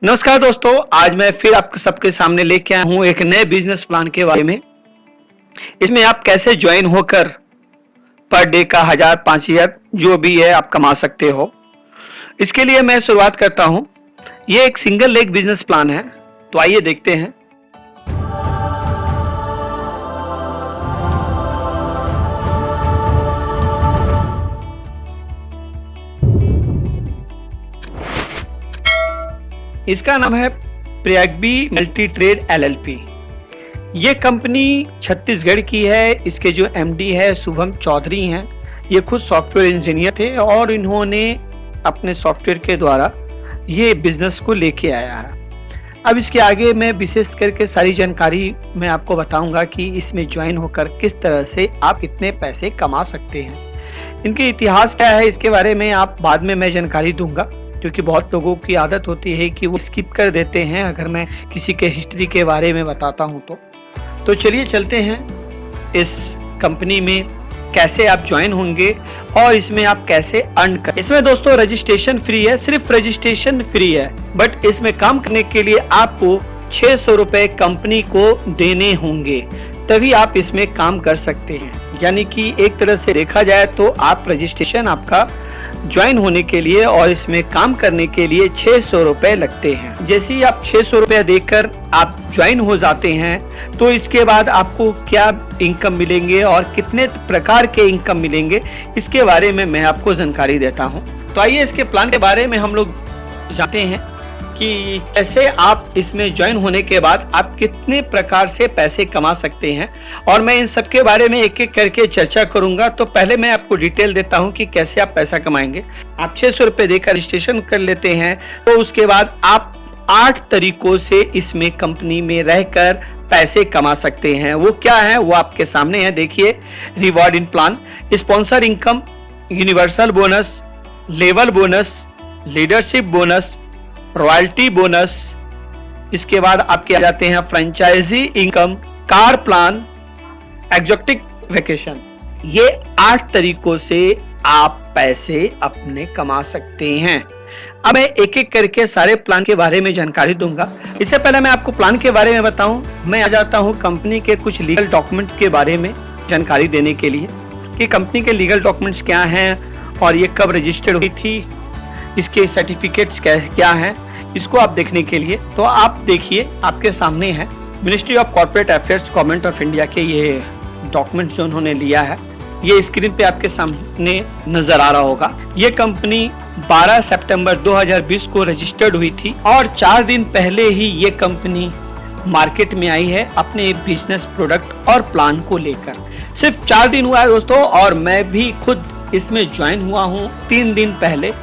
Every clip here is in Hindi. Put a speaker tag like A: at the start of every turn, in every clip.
A: नमस्कार दोस्तों, आज मैं फिर आपके सबके सामने लेके आया हूँ एक नए बिजनेस प्लान के बारे में। इसमें आप कैसे ज्वाइन होकर पर डे का 1000 5000 जो भी है आप कमा सकते हो। इसके लिए मैं शुरुआत करता हूँ। ये एक सिंगल लेग बिजनेस प्लान है, तो आइए देखते हैं। इसका नाम है प्रयागबी मल्टी ट्रेड एलएलपी। ये कंपनी छत्तीसगढ़ की है। इसके जो एमडी है शुभम चौधरी हैं। ये खुद सॉफ्टवेयर इंजीनियर थे और इन्होंने अपने सॉफ्टवेयर के द्वारा ये बिजनेस को लेके आया है। अब इसके आगे मैं विशेष करके सारी जानकारी मैं आपको बताऊंगा कि इसमें ज्वाइन होकर किस तरह से आप कितने पैसे कमा सकते हैं। इनके इतिहास क्या है इसके बारे में आप बाद में मैं जानकारी दूंगा, क्योंकि बहुत लोगों की आदत होती है कि वो स्किप कर देते हैं अगर मैं किसी के हिस्ट्री के बारे में बताता हूं तो चलिए चलते हैं इस कंपनी में कैसे आप ज्वाइन होंगे और इसमें आप कैसे अर्न कर। इसमें दोस्तों रजिस्ट्रेशन फ्री है, सिर्फ रजिस्ट्रेशन फ्री है, बट इसमें काम करने के लिए आपको 600 रुपए कंपनी को देने होंगे, तभी आप इसमें काम कर सकते हैं। यानी कि एक तरह से देखा जाए तो आप रजिस्ट्रेशन आपका ज्वाइन होने के लिए और इसमें काम करने के लिए 600 रुपए लगते हैं। जैसे ही आप 600 रुपए देकर आप ज्वाइन हो जाते हैं तो इसके बाद आपको क्या इनकम मिलेंगे और कितने प्रकार के इनकम मिलेंगे इसके बारे में मैं आपको जानकारी देता हूं। तो आइए इसके प्लान के बारे में हम लोग जानते हैं कि कैसे आप इसमें ज्वाइन होने के बाद आप कितने प्रकार से पैसे कमा सकते हैं, और मैं इन सब के बारे में एक एक करके चर्चा करूंगा। तो पहले मैं आपको डिटेल देता हूं कि कैसे आप पैसा कमाएंगे। आप 600 रुपए देकर रजिस्ट्रेशन कर लेते हैं तो उसके बाद आप 8 तरीकों से इसमें कंपनी में रहकर पैसे कमा सकते हैं। वो क्या है वो आपके सामने है, देखिए। Reward in plan, sponsor income, universal bonus, level bonus, leadership bonus, royalty bonus. इसके बाद आपके आ जाते हैं franchise income, car plan, exotic vacation. ये 8 तरीकों से आप पैसे अपने कमा सकते हैं। अब मैं एक एक करके सारे प्लान के बारे में जानकारी दूंगा। इससे पहले मैं आपको प्लान के बारे में बताऊं, मैं आ जाता हूं कंपनी के कुछ लीगल डॉक्यूमेंट के बारे में जानकारी देने के लिए कि कंपनी के लीगल डॉक्यूमेंट्स क्या हैं और ये कब रजिस्टर्ड हुई थी, इसके सर्टिफिकेट्स क्या हैं, इसको आप देखने के लिए। तो आप देखिए आपके सामने है ministry of corporate affairs government of India के ये डॉक्यूमेंट जो उन्होंने लिया है, ये स्क्रीन पे आपके सामने नजर आ रहा होगा। ये कंपनी 12 सितंबर 2020 को रजिस्टर्ड हुई थी और 4 दिन पहले ही ये कंपनी मार्केट में आई है अपने बिजनेस प्रोडक्ट और प्लान को लेकर। सिर्फ 4 दिन हुआ है दोस्तों, और मैं भी खुद इसमें ज्वाइन हुआ हूँ 3 दिन पहले।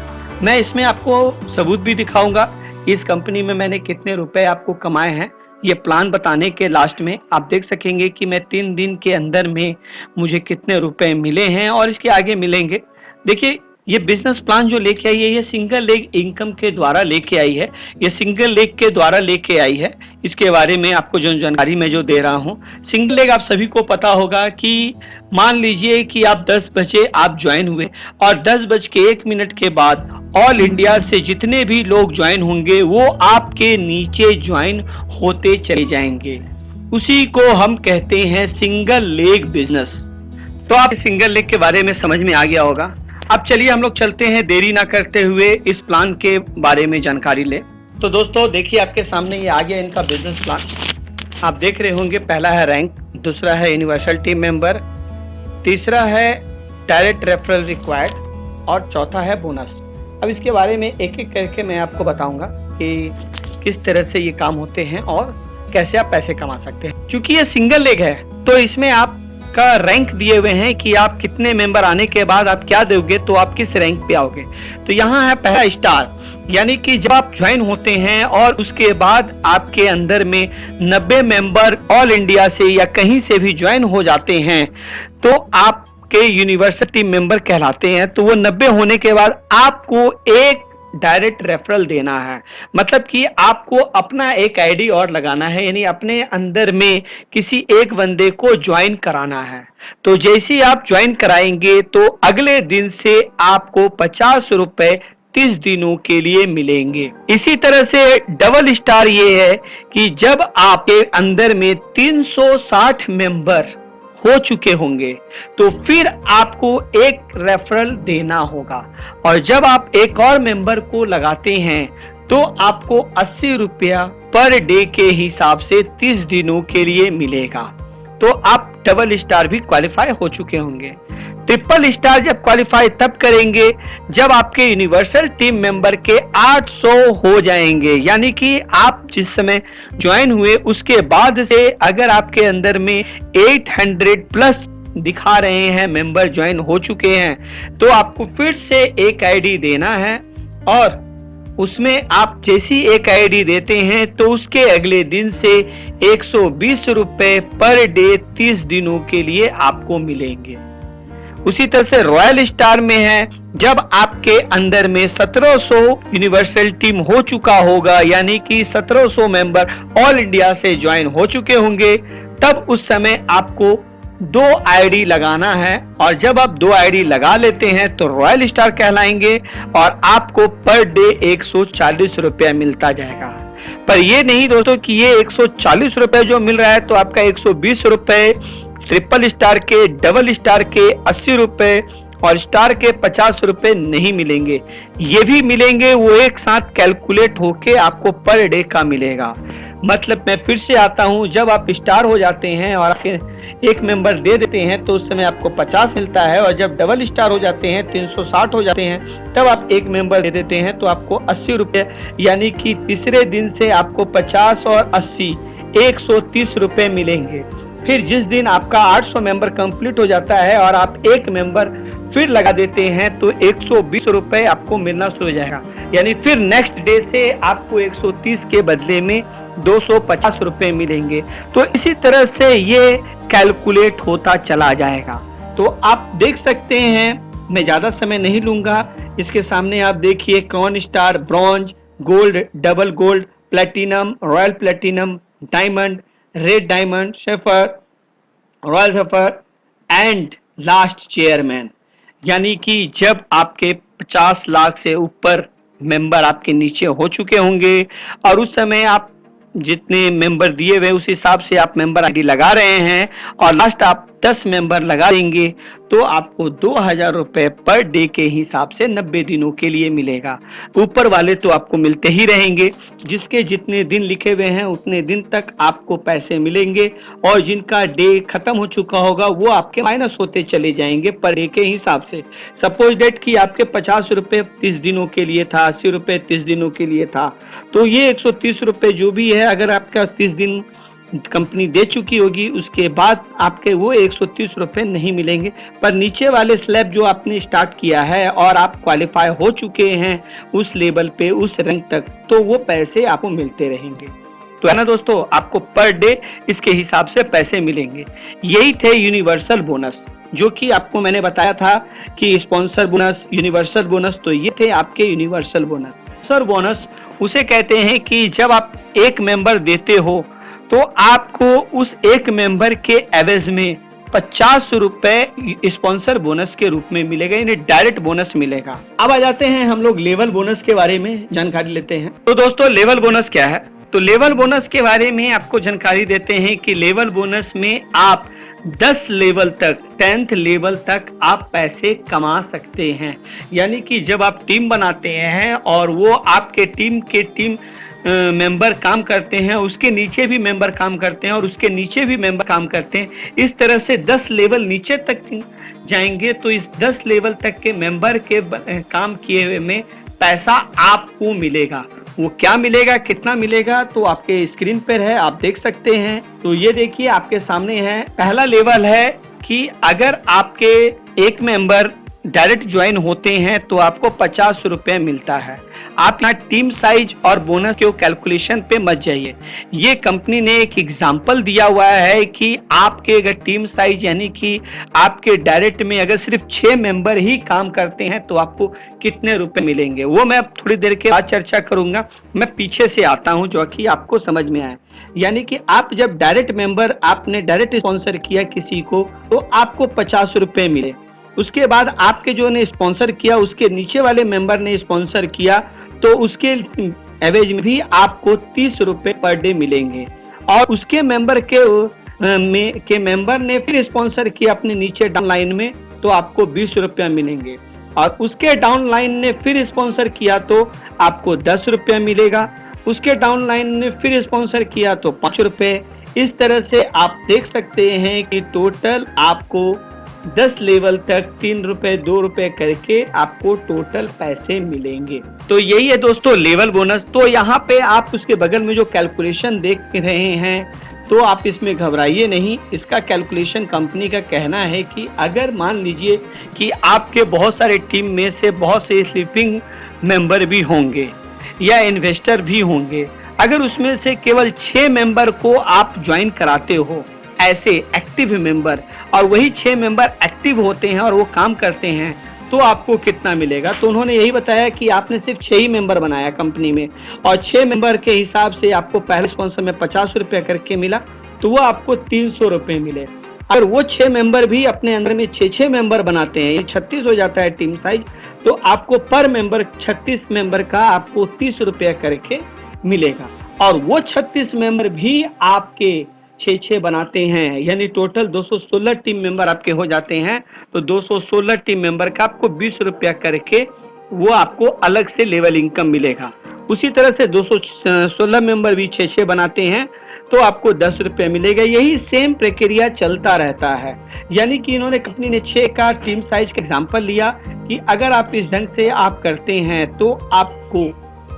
A: मैं इसमें आपको सबूत भी दिखाऊंगा इस कंपनी में मैंने कितने रुपए आपको कमाए हैं। ये प्लान बताने के लास्ट में आप देख सकेंगे कि मैं 3 दिन के अंदर में मुझे कितने रुपए मिले हैं और इसके आगे मिलेंगे। देखिए ये बिजनेस प्लान जो लेके आई है ये सिंगल लेग इनकम के द्वारा लेके आई है, ये सिंगल लेग के द्वारा लेके आई है। इसके बारे में आपको जो जानकारी मैं जो दे रहा हूँ, सिंगल लेग आप सभी को पता होगा कि मान लीजिए कि आप 10 बजे आप ज्वाइन हुए और 10:01 के बाद ऑल इंडिया से जितने भी लोग ज्वाइन होंगे वो आपके नीचे ज्वाइन होते चले जाएंगे। उसी को हम कहते हैं सिंगल लेग बिजनेस। तो आप सिंगल लेग के बारे में समझ में आ गया होगा। अब चलिए हम लोग चलते हैं, देरी ना करते हुए इस प्लान के बारे में जानकारी ले। तो दोस्तों देखिए आपके सामने ये आ गया इनका बिजनेस प्लान। आप देख रहे होंगे, पहला है रैंक, दूसरा है यूनिवर्सल टीम मेंबर, तीसरा है डायरेक्ट रेफरल रिक्वायर्ड और चौथा है बोनस। अब इसके बारे में एक एक करके मैं आपको बताऊंगा कि किस तरह से ये काम होते हैं और कैसे आप पैसे कमा सकते हैं। क्योंकि ये सिंगल लेग है तो इसमें आपका रैंक दिए हुए हैं कि आप कितने मेंबर आने के बाद आप क्या दोगे, तो आप किस रैंक पे आओगे। तो यहाँ है पहला स्टार, यानी कि जब आप ज्वाइन होते हैं और उसके बाद आपके अंदर में 90 मेंबर ऑल इंडिया से या कहीं से भी ज्वाइन हो जाते हैं तो आप के यूनिवर्सिटी मेंबर कहलाते हैं। तो वो 90 होने के बाद आपको एक डायरेक्ट रेफरल देना है, मतलब कि आपको अपना एक आईडी और लगाना है, यानी अपने अंदर में किसी एक बंदे को ज्वाइन कराना है। तो जैसे ही आप ज्वाइन कराएंगे तो अगले दिन से आपको 50 रुपए 30 दिनों के लिए मिलेंगे। इसी तरह से डबल स्टार ये है कि जब आपके अंदर में 360 मेंबर हो चुके होंगे तो फिर आपको एक रेफरल देना होगा, और जब आप एक और मेंबर को लगाते हैं तो आपको 80 रुपया पर डे के हिसाब से 30 दिनों के लिए मिलेगा। तो आप डबल स्टार भी क्वालिफाई हो चुके होंगे। ट्रिपल स्टार जब क्वालिफाई तब करेंगे जब आपके यूनिवर्सल टीम मेंबर के 800 हो जाएंगे, यानी कि आप जिस समय ज्वाइन हुए उसके बाद से अगर आपके अंदर में 800 प्लस दिखा रहे हैं, मेंबर ज्वाइन हो चुके हैं, तो आपको फिर से एक आईडी देना है, और उसमें आप जैसी एक आईडी देते हैं तो उसके अगले दिन से 120 रुपए पर डे 30 दिनों के लिए आपको मिलेंगे। उसी तरह से रॉयल स्टार में है, जब आपके अंदर में 1700 यूनिवर्सल टीम हो चुका होगा, यानी कि 1700 मेंबर ऑल इंडिया से ज्वाइन हो चुके होंगे, तब उस समय आपको 2 आईडी लगाना है, और जब आप 2 आईडी लगा लेते हैं तो रॉयल स्टार कहलाएंगे और आपको पर डे 140 रुपया मिलता जाएगा। पर ये नहीं दोस्तों कि ये 140 रुपए जो मिल रहा है तो आपका 120 रुपए ट्रिपल स्टार के, डबल स्टार के 80 रुपए और स्टार के 50 रुपए नहीं मिलेंगे। ये भी मिलेंगे, वो एक साथ कैलकुलेट होके आपको पर डे का मिलेगा। मतलब मैं फिर से आता हूं, जब आप स्टार हो जाते हैं और एक मेंबर दे देते हैं तो उस समय आपको 50 मिलता है, और जब डबल स्टार हो जाते हैं 360 हो जाते हैं तब आप एक मेंबर दे देते हैं तो आपको 80 रुपये, यानी कि तीसरे दिन से आपको 50 और 80 130 रुपये मिलेंगे। फिर जिस दिन आपका 800 मेंबर कंप्लीट हो जाता है और आप एक मेंबर फिर लगा देते हैं तो 120 रुपए आपको मिलना शुरू हो जाएगा, यानी फिर नेक्स्ट डे से आपको 130 के बदले में 250 रुपए मिलेंगे। तो इसी तरह से ये कैलकुलेट होता चला जाएगा। तो आप देख सकते हैं, मैं ज्यादा समय नहीं लूंगा, इसके सामने आप देखिए कौन star, bronze, gold, double gold, platinum, royal platinum, diamond, red diamond, suffer, royal suffer and last chairman. यानी कि जब आपके 50 लाख से ऊपर मेंबर आपके नीचे हो चुके होंगे और उस समय आप जितने मेंबर दिए हुए उस हिसाब से आप मेंबर आईडी लगा रहे हैं और लास्ट आप 10 मेंबर लगा देंगे तो आपको 2000 रुपए पर डे के हिसाब से 90 दिनों के लिए मिलेगा। ऊपर वाले तो आपको मिलते ही रहेंगे, जिसके जितने दिन लिखे हुए हैं उतने दिन तक आपको पैसे मिलेंगे, और जिनका डे खत्म हो चुका होगा वो आपके माइनस होते चले जाएंगे पर डे के हिसाब से। सपोज डेट कि आपके 50 रुपए 30 दिनों के लिए था, 80 रुपए 30 दिनों के लिए था, तो ये 130 रुपए जो भी है, अगर आपका 30 दिन कंपनी दे चुकी होगी उसके बाद आपके वो 130 रुपए नहीं मिलेंगे, पर नीचे वाले स्लैब जो आपने स्टार्ट किया है और आप क्वालिफाई हो चुके हैं उस लेवल पे, उस रैंक तक, तो वो पैसे आपको मिलते रहेंगे। तो है ना दोस्तों, आपको पर डे इसके हिसाब से पैसे मिलेंगे। यही थे यूनिवर्सल बोनस, जो कि आपको मैंने बताया था कि स्पॉन्सर बोनस, यूनिवर्सल बोनस, तो ये थे आपके यूनिवर्सल बोनस। स्पॉन्सर बोनस उसे कहते हैं कि जब आप एक मेंबर देते हो तो आपको उस एक मेंबर के एवज में 50 रुपए स्पॉन्सर बोनस के रूप में मिलेगा, यानी डायरेक्ट बोनस मिलेगा। अब आ जाते हैं हम लोग लेवल बोनस के बारे में जानकारी लेते हैं। तो दोस्तों लेवल बोनस क्या है? तो लेवल बोनस के बारे में आपको जानकारी देते हैं कि लेवल बोनस में आप 10 लेवल तक, 10th लेवल तक आप पैसे कमा सकते हैं। यानी कि जब आप टीम बनाते हैं और वो आपके टीम मेंबर काम करते हैं, उसके नीचे भी मेंबर काम करते हैं और उसके नीचे भी मेंबर काम करते हैं, इस तरह से 10 लेवल नीचे तक जाएंगे तो इस 10 लेवल तक के मेंबर के काम किए हुए में पैसा आपको मिलेगा। वो क्या मिलेगा, कितना मिलेगा, तो आपके स्क्रीन पर है, आप देख सकते हैं। तो ये देखिए आपके सामने है। पहला लेवल है कि अगर आपके एक मेंबर डायरेक्ट ज्वाइन होते हैं तो आपको 50 रुपए मिलता है। आप ना टीम साइज और बोनस के कैलकुलेशन पे मत जाइए। ये कंपनी ने एक एग्जांपल दिया हुआ है कि आपके अगर टीम साइज यानी कि आपके डायरेक्ट में अगर सिर्फ 6 मेंबर ही काम करते हैं तो आपको कितने रुपए मिलेंगे, वो मैं थोड़ी देर के बाद चर्चा करूंगा। मैं पीछे से आता हूं जो कि आपको समझ में आए। यानी कि आप जब डायरेक्ट मेंबर, आपने डायरेक्ट स्पॉन्सर किया किसी को तो आपको 50 रुपए मिले। उसके बाद आपके जो ने स्पॉन्सर किया, उसके नीचे वाले मेंबर ने स्पॉन्सर किया, तो उसके एवरेज में भी आपको 30 रुपए पर डे मिलेंगे। और उसके मेंबर के मेंबर ने फिर स्पॉन्सर किया अपने नीचे डाउन लाइन में, तो आपको 20 रुपया मिलेंगे। और उसके डाउन लाइन ने फिर स्पॉन्सर किया तो आपको 10 रुपया मिलेगा। उसके डाउन लाइन ने फिर स्पॉन्सर किया तो 5 रुपए। इस तरह से आप देख सकते हैं कि टोटल आपको 10 लेवल तक 3 रुपए 2 रुपए करके आपको टोटल पैसे मिलेंगे। तो यही है दोस्तों लेवल बोनस। तो यहाँ पे आप उसके बगल में जो कैलकुलेशन देख रहे हैं, तो आप इसमें घबराइए नहीं। इसका कैलकुलेशन कंपनी का कहना है कि अगर मान लीजिए कि आपके बहुत सारे टीम में से बहुत से स्लीपिंग मेंबर भी होंगे या इन्वेस्टर भी होंगे, अगर उसमें से केवल 6 मेंबर को आप ज्वाइन कराते हो ऐसे एक्टिव मेंबर, और वही 6 मेंबर एक्टिव होते हैं और वो काम करते हैं, तो आपको कितना मिलेगा। तो उन्होंने यही बताया कि आपने सिर्फ 6 ही मेंबर बनाया कंपनी में, और 6 मेंबर के हिसाब से आपको पहले स्पॉन्सर में 50 रुपये करके मिला, तो वो आपको 300 रुपये मिले। अगर वो 6 मेंबर भी अपने अंदर में 6 मेंबर बनाते हैं, ये 36 हो जाता है टीम साइज, तो आपको पर मेंबर 36 मेंबर का आपको 30 रुपया करके मिलेगा। और वो 36 मेंबर भी आपके 6 बनाते हैं, यानी टोटल 216 टीम मेंबर आपके हो जाते हैं। तो 216 टीम मेंबर का आपको 20 रुपया करके वो आपको अलग से लेवल इनकम मिलेगा। उसी तरह से 216 मेंबर भी 6 बनाते हैं तो आपको 10 रुपये मिलेगा। यही सेम प्रक्रिया चलता रहता है। यानी कि इन्होंने कंपनी ने 6 का टीम साइज का एग्जांपल लिया कि अगर आप इस ढंग से आप करते हैं तो आपको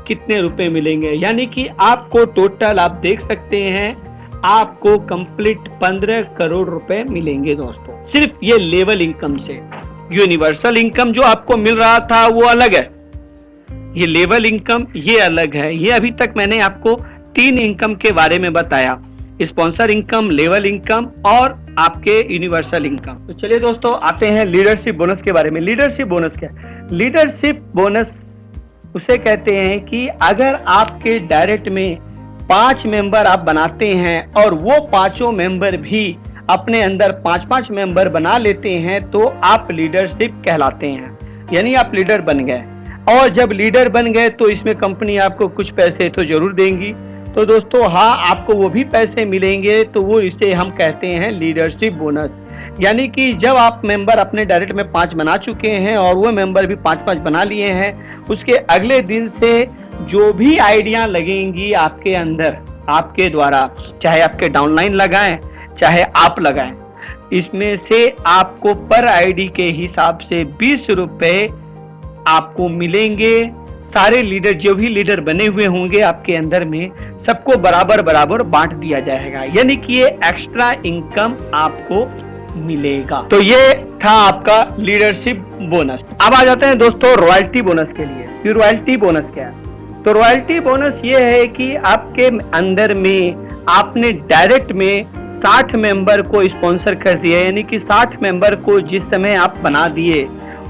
A: कितने रुपए मिलेंगे। यानी कि आपको टोटल आप देख सकते हैं आपको कंप्लीट 15 करोड़ रुपए मिलेंगे दोस्तों, सिर्फ ये लेवल इनकम से। यूनिवर्सल इनकम जो आपको मिल रहा था वो अलग है, ये लेवल इनकम ये अलग है। ये अभी तक मैंने आपको 3 इनकम के बारे में बताया, स्पॉन्सर इनकम, लेवल इनकम और आपके यूनिवर्सल इनकम। तो चलिए दोस्तों आते हैं लीडरशिप बोनस के बारे में। लीडरशिप बोनस क्या है? लीडरशिप बोनस उसे कहते हैं कि अगर आपके डायरेक्ट में 5 मेंबर आप बनाते हैं और वो 5 मेंबर भी अपने अंदर 5 मेंबर बना लेते हैं तो आप लीडरशिप कहलाते हैं, यानी आप लीडर बन गए। और जब लीडर बन गए तो इसमें कंपनी आपको कुछ पैसे तो जरूर देंगी। तो दोस्तों हाँ, आपको वो भी पैसे मिलेंगे, तो वो इसे हम कहते हैं लीडरशिप बोनस। यानी कि जब आप मेंबर अपने डायरेक्ट में 5 बना चुके हैं और वो मेंबर भी 5 बना लिए हैं, उसके अगले दिन से जो भी आइडिया लगेंगी आपके अंदर आपके द्वारा, चाहे आपके डाउनलाइन लगाएं चाहे आप लगाएं, इसमें से आपको पर आईडी के हिसाब से 20 रुपए आपको मिलेंगे। सारे लीडर जो भी लीडर बने हुए होंगे आपके अंदर में, सबको बराबर बराबर बांट दिया जाएगा, यानी कि ये एक्स्ट्रा इनकम आपको मिलेगा। तो ये था आपका लीडरशिप बोनस। अब आ जाते हैं दोस्तों रॉयल्टी बोनस के लिए। ये रॉयल्टी बोनस क्या है? तो रॉयल्टी बोनस ये है कि आपके अंदर में आपने डायरेक्ट में 60 मेंबर को स्पॉन्सर कर दिया, यानी कि 60 मेंबर को जिस समय आप बना दिए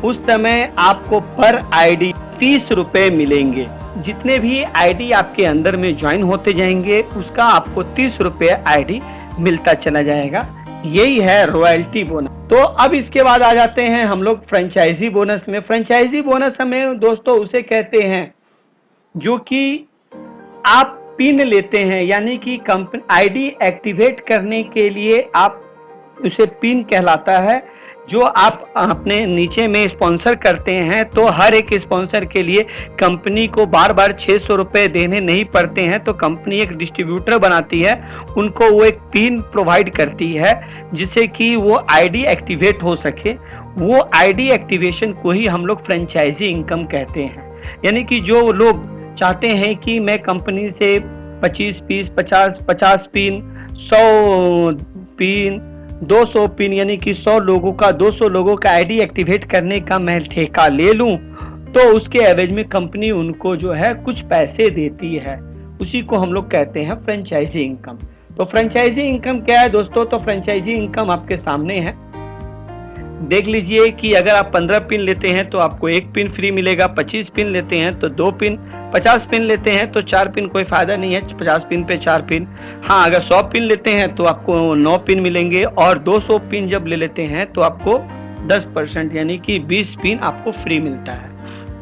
A: उस समय आपको पर आईडी 30 रुपए मिलेंगे। जितने भी आईडी आपके अंदर में ज्वाइन होते जाएंगे उसका आपको 30 रुपए आईडी मिलता चला जाएगा। यही है रॉयल्टी बोनस। तो अब इसके बाद आ जाते हैं हम लोग फ्रेंचाइजी बोनस में। फ्रेंचाइजी बोनस हमें दोस्तों उसे कहते हैं जो कि आप पिन लेते हैं, यानी कि कंपनी आईडी एक्टिवेट करने के लिए आप उसे पिन कहलाता है, जो आप अपने नीचे में स्पॉन्सर करते हैं। तो हर एक स्पॉन्सर के लिए कंपनी को बार बार 600 रुपये देने नहीं पड़ते हैं, तो कंपनी एक डिस्ट्रीब्यूटर बनाती है, उनको वो एक पिन प्रोवाइड करती है जिससे कि वो आईडी एक्टिवेट हो सके। वो आईडी एक्टिवेशन को ही हम लोग फ्रेंचाइजी इनकम कहते हैं। यानी कि जो लोग चाहते हैं कि मैं कंपनी से 25 पीस, 50 पिन, 100 पिन, 200 पिन, यानी कि 100 लोगों का 200 लोगों का आईडी एक्टिवेट करने का मैं ठेका ले लूं, तो उसके एवरेज में कंपनी उनको जो है कुछ पैसे देती है। उसी को हम लोग कहते हैं फ्रेंचाइजी इनकम। तो फ्रेंचाइजी इनकम क्या है दोस्तों? तो फ्रेंचाइजी इनकम आपके सामने है, देख लीजिए कि अगर आप 15 पिन लेते हैं तो आपको 1 पिन फ्री मिलेगा, 25 पिन लेते हैं तो 2 पिन, 50 पिन लेते हैं तो 4 पिन, कोई फायदा नहीं है 50 पिन पे 4 पिन। हाँ, अगर 100 पिन लेते हैं तो आपको 9 पिन मिलेंगे, और 200 पिन जब ले लेते हैं तो आपको 10% यानी कि 20 पिन आपको फ्री मिलता है।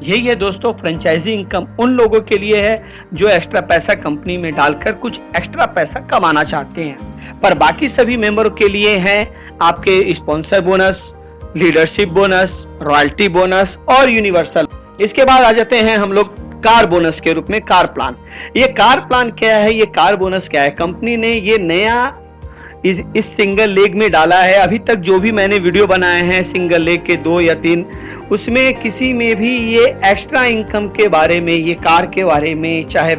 A: यही है दोस्तों फ्रेंचाइजी इनकम उन लोगों के लिए है जो एक्स्ट्रा पैसा कंपनी में डालकर कुछ एक्स्ट्रा पैसा कमाना चाहते हैं। पर बाकी सभी मेंबरों के लिए है आपके sponsor bonus, leadership bonus, royalty bonus और यूनिवर्सल। इसके बाद आ जाते हैं हम लोग कार बोनस के रूप में कार प्लान। ये कार प्लान क्या है, ये कार बोनस क्या है? कंपनी ने ये नया इस सिंगल लेग में डाला है। अभी तक जो भी मैंने वीडियो बनाए हैं सिंगल लेग के 2 या 3, उसमें किसी में भी ये एक्स्ट्रा इनकम के बारे में, ये कार के बारे में, चाहे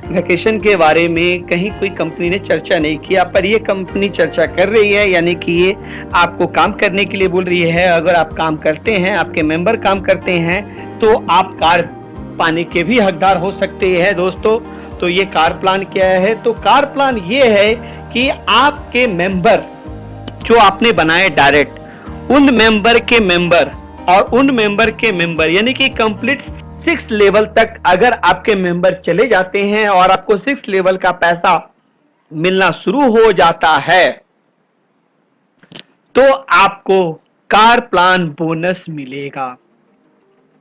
A: वैकेशन के बारे में कहीं कोई कंपनी ने चर्चा नहीं किया। पर ये कंपनी चर्चा कर रही है, यानी कि ये आपको काम करने के लिए बोल रही है। अगर आप काम करते हैं, आपके मेंबर काम करते हैं, तो आप कार पाने के भी हकदार हो सकते हैं दोस्तों। तो ये कार प्लान क्या है? तो कार प्लान ये है कि आपके मेंबर जो आपने बनाए डायरेक्ट, उन मेंबर के मेंबर और उन मेंबर के मेंबर यानी कि कंप्लीट 6 लेवल तक अगर आपके मेंबर चले जाते हैं और आपको 6 लेवल का पैसा मिलना शुरू हो जाता है, तो आपको कार प्लान बोनस मिलेगा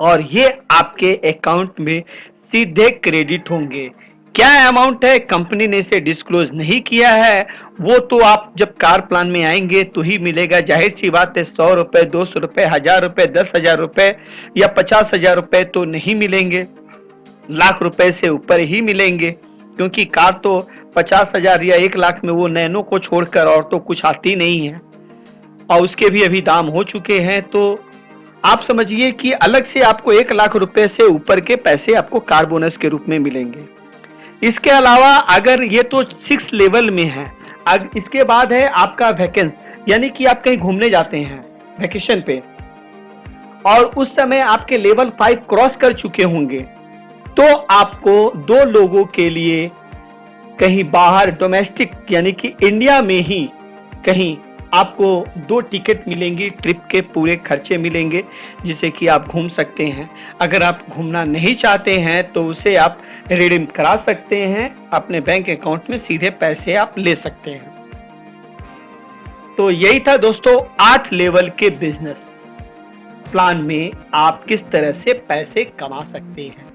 A: और ये आपके अकाउंट में सीधे क्रेडिट होंगे। क्या अमाउंट है कंपनी ने इसे डिस्क्लोज नहीं किया है, वो तो आप जब कार प्लान में आएंगे तो ही मिलेगा। जाहिर सी बात है 100 रुपए, 200 रुपए, 1000 रुपए, 10,000 रुपए या 50,000 रुपए तो नहीं मिलेंगे, लाख रुपए से ऊपर ही मिलेंगे, क्योंकि कार तो 50,000 या 1 लाख में वो नैनो को छोड़कर और तो कुछ आती नहीं है और उसके भी अभी दाम हो चुके हैं। तो आप समझिए कि अलग से आपको 1 लाख रुपए से ऊपर के पैसे आपको कार बोनस के रूप में मिलेंगे। इसके अलावा अगर ये तो 6 लेवल में है, इसके बाद है आपका वैकेंस, यानी कि आप कहीं घूमने जाते हैं वैकेशन पे और उस समय आपके लेवल 5 क्रॉस कर चुके होंगे, तो आपको 2 लोगों के लिए कहीं बाहर डोमेस्टिक यानी कि इंडिया में ही कहीं आपको 2 टिकट मिलेंगी, ट्रिप के पूरे खर्चे मिलेंगे, जिससे कि आप घूम सकते हैं। अगर आप घूमना नहीं चाहते हैं तो उसे आप रिडीम करा सकते हैं, अपने बैंक अकाउंट में सीधे पैसे आप ले सकते हैं। तो यही था दोस्तों 8 लेवल के बिजनेस प्लान में आप किस तरह से पैसे कमा सकते हैं।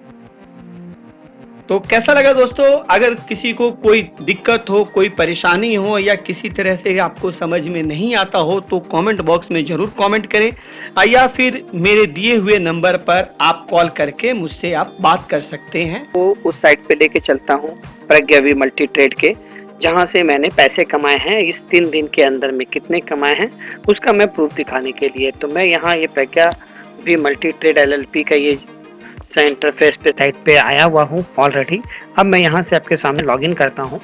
A: तो कैसा लगा दोस्तों? अगर किसी को कोई दिक्कत हो, कोई परेशानी हो या किसी तरह से आपको समझ में नहीं आता हो तो कमेंट बॉक्स में जरूर कमेंट करें या फिर मेरे दिए हुए नंबर पर आप कॉल करके मुझसे आप बात कर सकते हैं। तो उस साइट पे लेके चलता हूँ प्रज्ञावी मल्टी ट्रेड के, जहाँ से मैंने पैसे कमाए हैं इस 3 दिन के अंदर में कितने कमाए हैं उसका मैं प्रूफ दिखाने के लिए। तो मैं यहाँ ये प्रज्ञावी मल्टी ट्रेड LLP का ये इंटरफेस पे साइट पे आया हुआ हूँ ऑलरेडी। अब मैं यहाँ से आपके सामने लॉगिन करता हूँ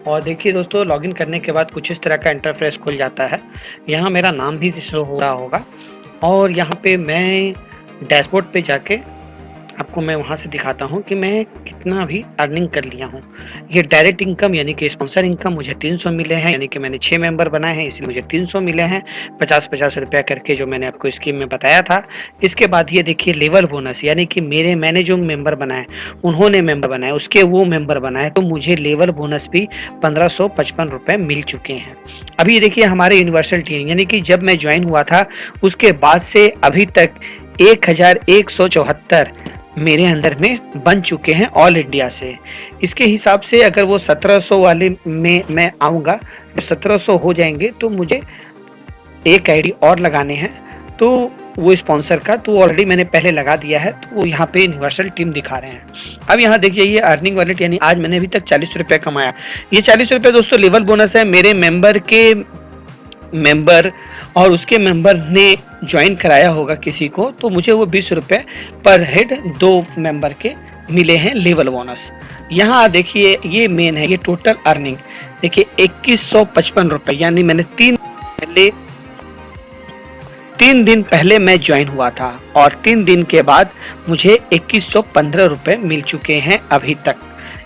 A: और देखिए दोस्तों, लॉगिन करने के बाद कुछ इस तरह का इंटरफेस खुल जाता है। यहाँ मेरा नाम भी शो हो रहा होगा और यहाँ पे मैं डैशबोर्ड पे जाके आपको मैं वहाँ से दिखाता हूँ कि मैं कितना भी अर्निंग कर लिया हूँ। ये डायरेक्ट इनकम यानी कि स्पॉन्सर इनकम मुझे 300 मिले हैं, यानी कि मैंने 6 मेंबर बनाए हैं इसलिए मुझे 300 मिले हैं, 50-50 रुपया करके जो मैंने आपको स्कीम में बताया था। इसके बाद ये देखिए लेवल बोनस, यानी कि मैंने जो मेंबर बनाए उन्होंने मेंबर बनाए, उसके वो मेंबर बनाए, तो मुझे लेवल बोनस भी 1555 रुपये मिल चुके हैं। अभी देखिए हमारे यूनिवर्सल टीम यानी कि जब मैं ज्वाइन हुआ था उसके बाद से अभी तक 1174 मेरे अंदर में बन चुके हैं ऑल इंडिया से। इसके हिसाब से अगर वो 1700 वाले में मैं आऊँगा, जब 1700 हो जाएंगे तो मुझे एक आईडी और लगाने हैं, तो वो स्पॉन्सर का तो ऑलरेडी मैंने पहले लगा दिया है, तो वो यहाँ पे यूनिवर्सल टीम दिखा रहे हैं। अब यहाँ देखिए ये अर्निंग वॉलेट, यानी आज मैंने अभी तक 40 रुपये कमाया। ये 40 रुपये दोस्तों लेवल बोनस है। मेरे मेंबर और उसके मेंबर ने ज्वाइन कराया होगा किसी को, तो मुझे वो 20 रुपये पर हेड 2 मेंबर के मिले हैं लेवल बोनस। यहाँ देखिए ये मेन है, ये टोटल अर्निंग देखिए 2155 रुपये, यानी मैंने 3 दिन पहले मैं ज्वाइन हुआ था और 3 दिन के बाद मुझे 2115 रुपये मिल चुके हैं अभी तक।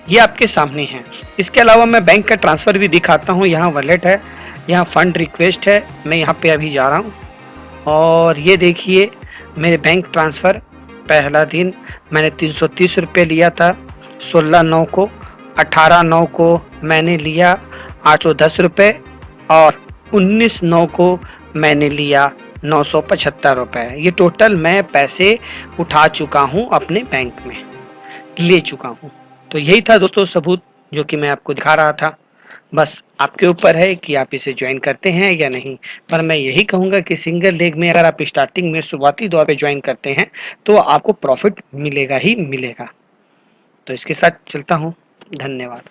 A: ये आपके सामने हैं। इसके अलावा मैं बैंक का ट्रांसफ़र भी दिखाता हूँ। यहाँ वॉलेट है, यहाँ फंड रिक्वेस्ट है, मैं यहाँ पे अभी जा रहा हूँ और ये देखिए मेरे बैंक ट्रांसफ़र पहला दिन मैंने 330 रुपये लिया था 16/9 को, 18/9 को मैंने लिया 810 रुपये और 19/9 को मैंने लिया 975 रुपए। ये टोटल मैं पैसे उठा चुका हूँ अपने बैंक में, ले चुका हूँ। तो यही था दोस्तों सबूत जो कि मैं आपको दिखा रहा था। बस आपके ऊपर है कि आप इसे ज्वाइन करते हैं या नहीं। पर मैं यही कहूँगा कि सिंगल लेग में अगर आप स्टार्टिंग में शुरुआती दौर पे ज्वाइन करते हैं तो आपको प्रॉफिट मिलेगा ही मिलेगा। तो इसके साथ चलता हूँ। धन्यवाद।